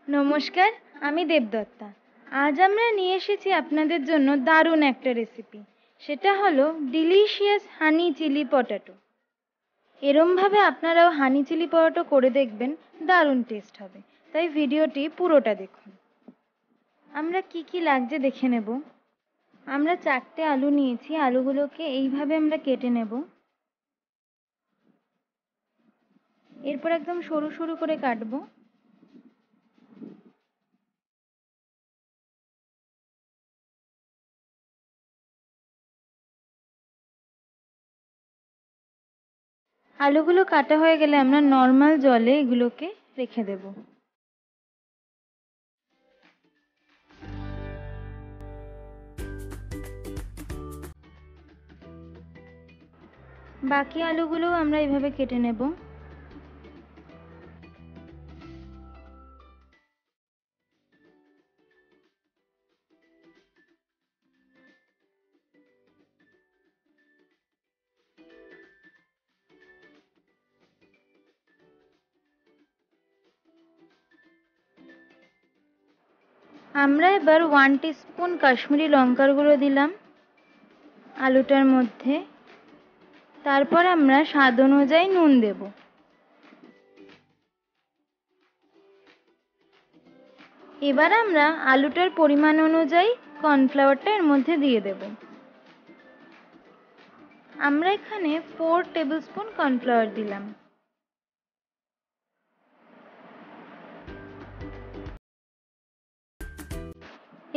নমস্কার, আমি দেবদত্তা। আজ আমরা নিয়ে এসেছি আপনাদের জন্য দারুণ একটা রেসিপি। সেটা হলো ডিলিশিয়াস হানি চিলি পটেটো। এরমভাবে আপনারাও হানি চিলি পটেটো করে দেখবেন, দারুণ টেস্ট হবে। তাই ভিডিওটি পুরোটা দেখুন। আমরা কি লাগছে দেখে নেব। আমরা 4টে আলু নিয়েছি। আলুগুলোকে এইভাবে আমরা কেটে নেব। এরপর একদম সরু সরু করে কাটবো। আলুগুলো কাটা হয়ে গেলে আমরা নর্মাল জলে এগুলোকে রেখে দেব। বাকি আলুগুলোও আমরা এইভাবে কেটে নেব। আমরা এবার 1 টিস্পুন কাশ্মীরি লঙ্কার গুঁড়ো দিলাম আলুটার মধ্যে। তারপর আমরা স্বাদ অনুযায়ী নুন দেব। এবার আমরা আলুটার পরিমাণ অনুযায়ী কর্নফ্লাওয়ারটা এর মধ্যে দিয়ে দেব। আমরা এখানে 4 টেবিলস্পুন কর্নফ্লাওয়ার দিলাম।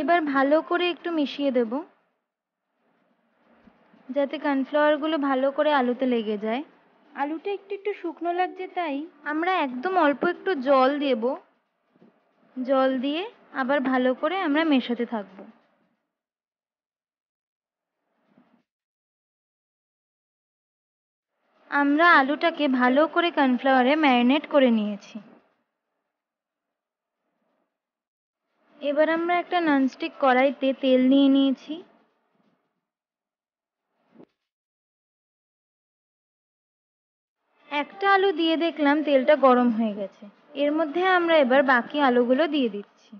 এবার ভালো করে একটু মিশিয়ে দেব, যাতে কর্নফ্লাওয়ারগুলো ভালো করে আলুতে লেগে যায়। আলুটা একটু শুকনো লাগছে, তাই আমরা একদম অল্প একটু জল দেব। জল দিয়ে আবার ভালো করে আমরা মেশাতে থাকব। আমরা আলুটাকে ভালো করে কর্নফ্লাওয়ারে ম্যারিনেট করে নিয়েছি। এবার আমরা একটা ননস্টিক কড়াইতে তেল নিয়ে নিয়েছি। একটা আলু দিয়ে দেখলাম তেলটা গরম হয়ে গেছে। এর মধ্যে আমরা এবার বাকি আলুগুলো দিয়ে দিচ্ছি।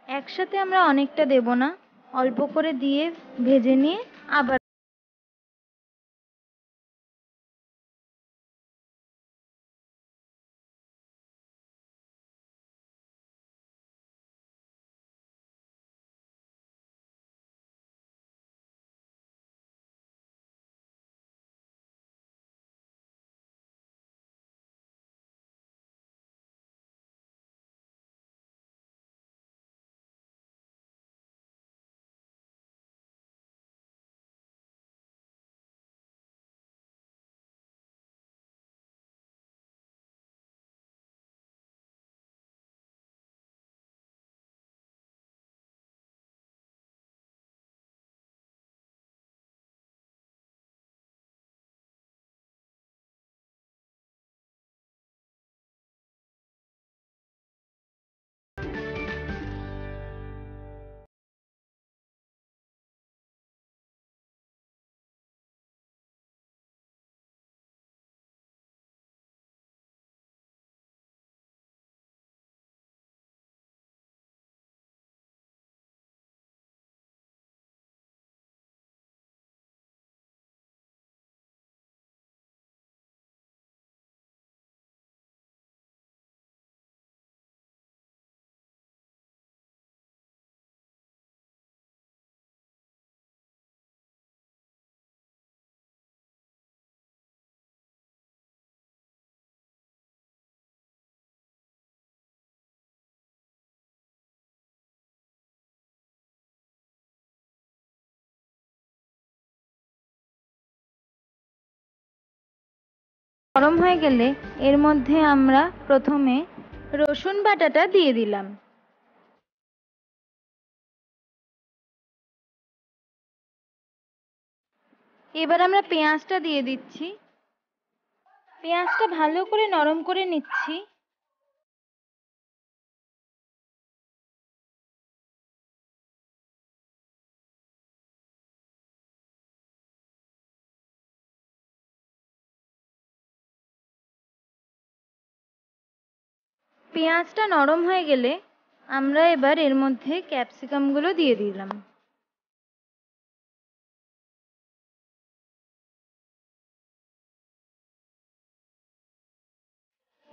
একসাথে আমরা অনেকটা দেব না, অল্প করে দিয়ে ভেজে নিয়ে আবার গরম হয়ে গেলে এর মধ্যে আমরা প্রথমে রসুন বাটাটা দিয়ে দিলাম। এবার আমরা পেঁয়াজটা দিয়ে দিচ্ছি। পেঁয়াজটা ভালো করে নরম করে নিচ্ছি। পেঁয়াজটা নরম হয়ে গেলে আমরা এবার এর মধ্যে ক্যাপসিকামগুলো দিয়ে দিলাম।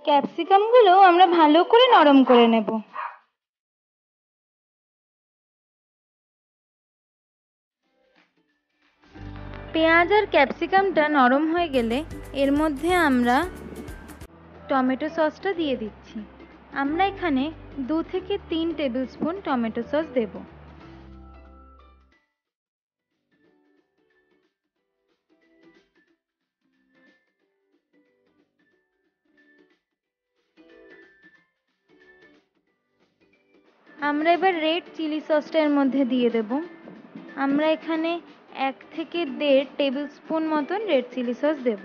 ক্যাপসিকামগুলো আমরা ভালো করে নরম করে নেব। পেঁয়াজ আর ক্যাপসিকামটা নরম হয়ে গেলে এর মধ্যে আমরা টমেটো সসটা দিয়ে দিচ্ছি। আমরা এখানে 2 থেকে 3 টেবিল স্পুন টমেটো সস দেব। আমরা এবার রেড চিলি সসটা এর মধ্যে দিয়ে দেব। আমরা এখানে 1 থেকে 1.5 টেবিল স্পুন মতন রেড চিলি সস দেব।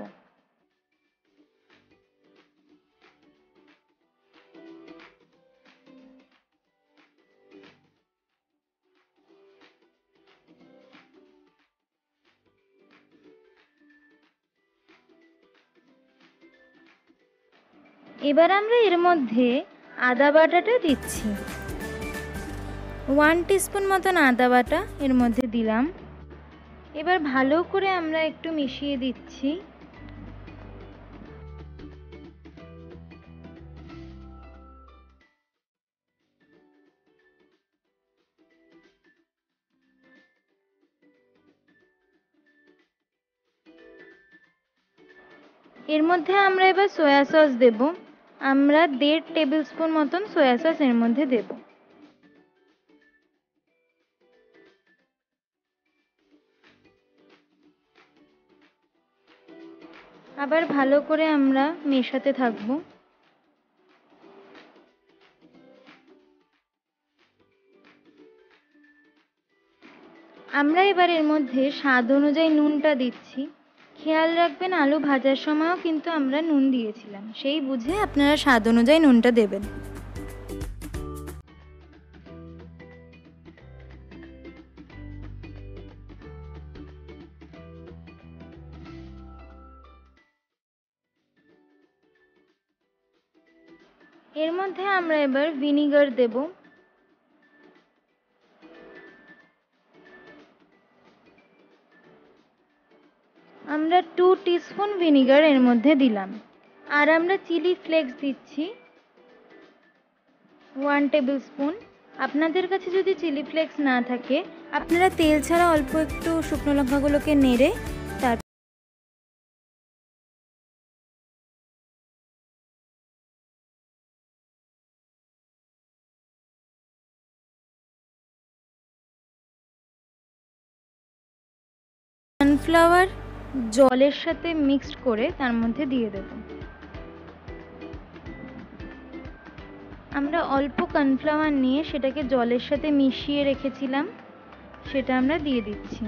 এবার আমরা এর মধ্যে আদা বাটাটা দিচ্ছি। 1 টিস্পুন মতন আদা বাটা এর মধ্যে দিলাম। এবার ভালো করে আমরা একটু মিশিয়ে দিচ্ছি। এর মধ্যে আমরা এবার সয়া সস দেব। আমরা 1.5 টেবিল স্পুন মতন সয়া সস এর মধ্যে দেব। আবার ভালো করে আমরা মেশাতে থাকবো। আমরা এবার এর মধ্যে স্বাদ অনুযায়ী নুনটা দিচ্ছি। খেয়াল রাখবেন আলু ভাজার সময়ও কিন্তু আমরা নুন দিয়েছিলাম, সেই বুঝে আপনারা স্বাদ অনুযায়ী নুনটা দেবেন। এর মধ্যে আমরা এবার ভিনিগার দেব। আমরা 2 টিস্পুন ভিনিগার এর মধ্যে দিলাম। আর আমরা চিলি ফ্লেক্স দিচ্ছি 1 টেবিল স্পুন। আপনাদের কাছে যদি চিলি ফ্লেক্স না থাকে আপনারা তেল ছাড়া অল্প একটু শুকনো লঙ্কাগুলোকে নেড়ে তার সানফ্লাওয়ার জলের সাথে মিক্সড করে তার মধ্যে দিয়ে দেব। আমরা অল্প কর্নফ্লাওয়ার নিয়ে সেটাকে জলের সাথে মিশিয়ে রেখেছিলাম, সেটা আমরা দিয়ে দিচ্ছি।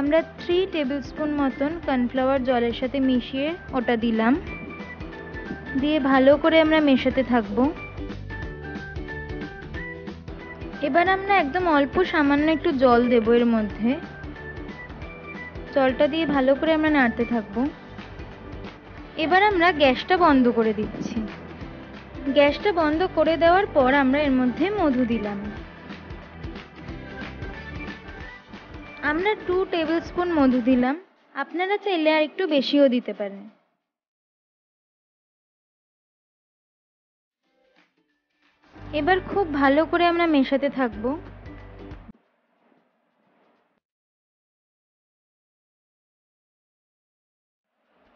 আমরা 3 টেবিল স্পুন মতন কর্নফ্লাওয়ার জলের সাথে মিশিয়ে ওটা দিলাম। দিয়ে ভালো করে আমরা মেশাতে থাকবো। এবার আমরা একদম অল্প সামান্য একটু জল দেব এর মধ্যে। জলটা দিয়ে ভালো করে আমরা নাড়তে থাকবো। এবার আমরা গ্যাসটা বন্ধ করে দিচ্ছি। গ্যাসটা বন্ধ করে দেওয়ার পর আমরা এর মধ্যে মধু দিলাম। আমরা 2 টেবিল স্পুন মধু দিলাম। আপনারা চাইলে আর একটু বেশিও দিতে পারেন। এবার খুব ভালো করে আমরা মেশাতে থাকবো।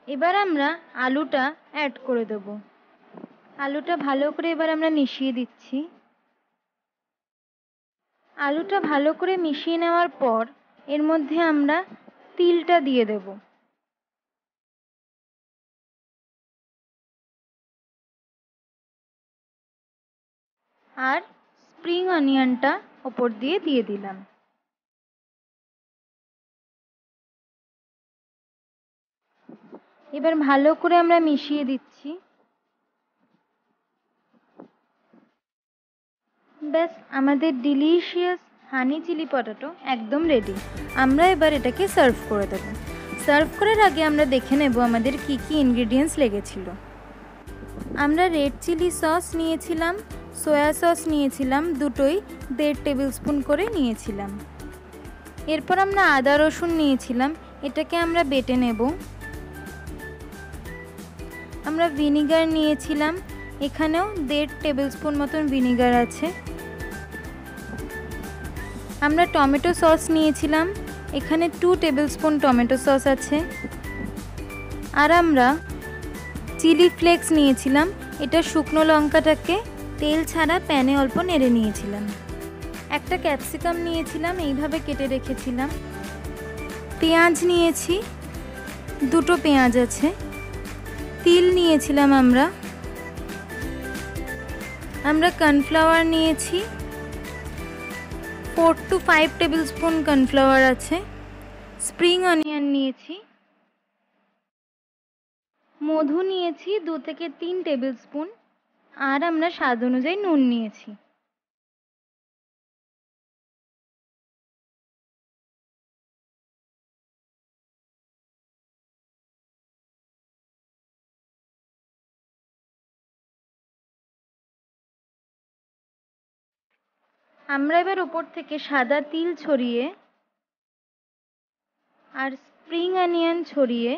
এবার আমরা আলুটা অ্যাড করে দেব। আলুটা ভালো করে এবার আমরা মিশিয়ে দিচ্ছি। আলুটা ভালো করে মিশিয়ে নেওয়ার পর এর মধ্যে আমরা তিলটা দিয়ে দেব। আর স্প্রিং অনিয়নটা ওপর দিয়ে দিলাম। এবার ভালো করে আমরা মিশিয়ে দিচ্ছি। ব্যাস, আমাদের ডিলিশিয়াস হানি চিলি পটেটো একদম রেডি। আমরা এবার এটাকে সার্ভ করে দেব। সার্ভ করার আগে আমরা দেখে নেব আমাদের কি কি ইনগ্রেডিয়েন্টস লেগেছিল। আমরা রেড চিলি সস নিয়েছিলাম, সয়া সস নিয়েছিলাম, দুটোই 1.5 টেবিল স্পুন করে নিয়েছিলাম। এরপর আমরা আদা রসুন নিয়েছিলাম, এটাকে আমরা বেটে নেব। আমরা ভিনিগার নিয়েছিলাম, এখানেও 1.5 টেবিল স্পুন মতন ভিনিগার আছে। আমরা টমেটো সস নিয়েছিলাম, এখানে 2 টেবিল স্পুন টমেটো সস আছে। আর আমরা চিলি ফ্লেক্স নিয়েছিলাম, এটা শুকনো লঙ্কাটাকে তেল ছাড়া প্যানে অল্প নেড়ে নিয়েছিলাম। একটা ক্যাপসিকাম নিয়েছিলাম, এইভাবে কেটে রেখেছিলাম। পেঁয়াজ নিয়েছি, 2টো পেঁয়াজ আছে। তিল নিয়েছিলাম আমরা কর্নফ্লাওয়ার নিয়েছি, 4 to 5 টেবিল স্পুন কর্নফ্লাওয়ার আছে। স্প্রিং অনিয়ন নিয়েছি, মধু নিয়েছি 2 থেকে 3 টেবিল স্পুন, আর আমরা স্বাদ অনুযায়ী নুন নিয়েছি। আমরা এবার উপর থেকে সাদা তিল ছড়িয়ে আর স্প্রিং অনিয়ন ছড়িয়ে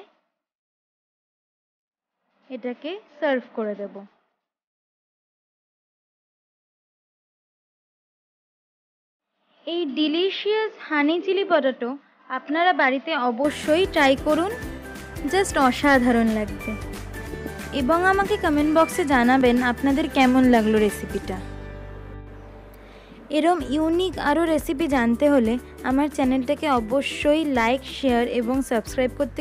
এটাকে সার্ভ করে দেব। এই ডিলিশিয়াস হানি চিলি পটেটো আপনারা বাড়িতে অবশ্যই ট্রাই করুন, জাস্ট অসাধারণ লাগবে। এবং আমাকে কমেন্ট বক্সে জানাবেন আপনাদের কেমন লাগলো রেসিপিটা। এরম ইউনিক আরও রেসিপি জানতে হলে আমার চ্যানেলটাকে অবশ্যই লাইক, শেয়ার এবং সাবস্ক্রাইব করতে